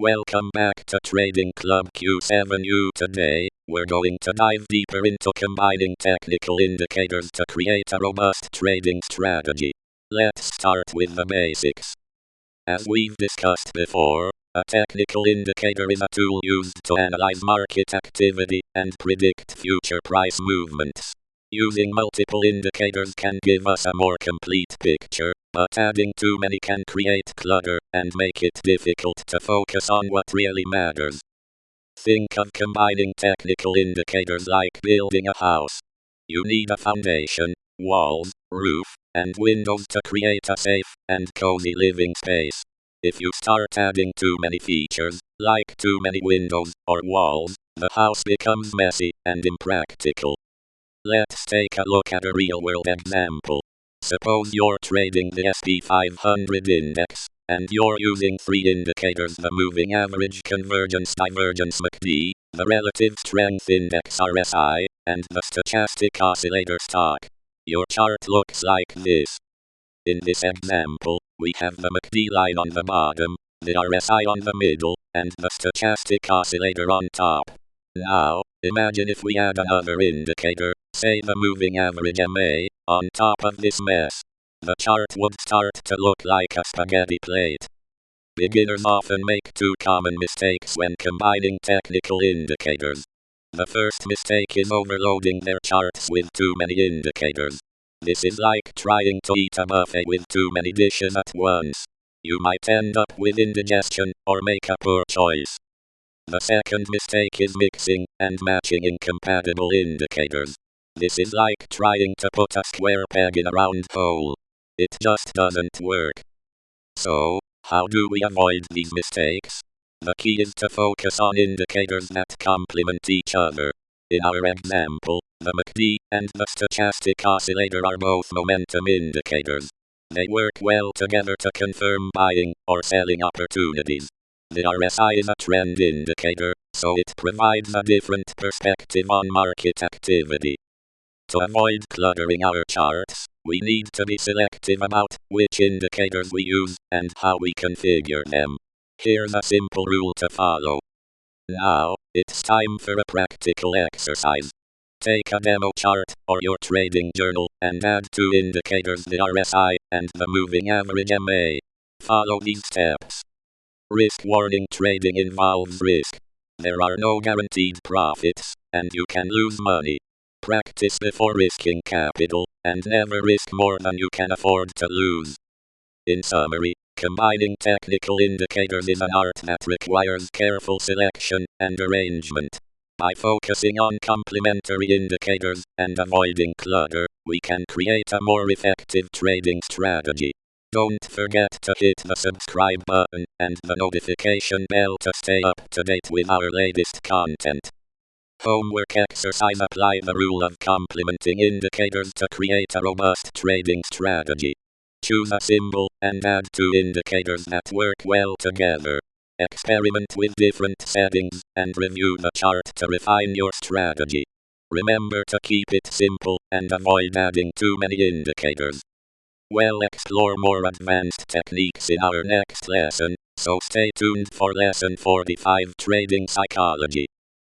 Welcome back to Trading Club Q7U. Today, we're going to dive deeper into combining technical indicators to create a robust trading strategy. Let's start with the basics. As we've discussed before, a technical indicator is a tool used to analyze market activity and predict future price movements. Using multiple indicators can give us a more complete picture, but adding too many can create clutter and make it difficult to focus on what really matters. Think of combining technical indicators like building a house. You need a foundation, walls, roof, and windows to create a safe and cozy living space. If you start adding too many features, like too many windows or walls, the house becomes messy and impractical. Let's take a look at a real-world example. Suppose you're trading the S&P 500 index, and you're using three indicators: the moving average, convergence divergence MACD, the relative strength index RSI, and the stochastic oscillator stock. Your chart looks like this. In this example, we have the MACD line on the bottom, the RSI on the middle, and the stochastic oscillator on top. Now, imagine if we add another indicator, say the moving average MA, on top of this mess. The chart would start to look like a spaghetti plate. Beginners often make two common mistakes when combining technical indicators. The first mistake is overloading their charts with too many indicators. This is like trying to eat a buffet with too many dishes at once. You might end up with indigestion or make a poor choice. The second mistake is mixing and matching incompatible indicators. This is like trying to put a square peg in a round hole. It just doesn't work. So, how do we avoid these mistakes? The key is to focus on indicators that complement each other. In our example, the MACD and the stochastic oscillator are both momentum indicators. They work well together to confirm buying or selling opportunities. The RSI is a trend indicator, so it provides a different perspective on market activity. To avoid cluttering our charts, we need to be selective about which indicators we use and how we configure them. Here's a simple rule to follow. Now, it's time for a practical exercise. Take a demo chart or your trading journal and add two indicators, the RSI and the moving average MA. Follow these steps. Risk warning: trading involves risk. There are no guaranteed profits, and you can lose money. Practice before risking capital, and never risk more than you can afford to lose. In summary, combining technical indicators is an art that requires careful selection and arrangement. By focusing on complementary indicators and avoiding clutter, we can create a more effective trading strategy. Don't forget to hit the subscribe button and the notification bell to stay up to date with our latest content. Homework exercise: apply the rule of complementing indicators to create a robust trading strategy. Choose a symbol and add two indicators that work well together. Experiment with different settings and review the chart to refine your strategy. Remember to keep it simple and avoid adding too many indicators. We'll explore more advanced techniques in our next lesson, so stay tuned for lesson 45, Trading Psychology.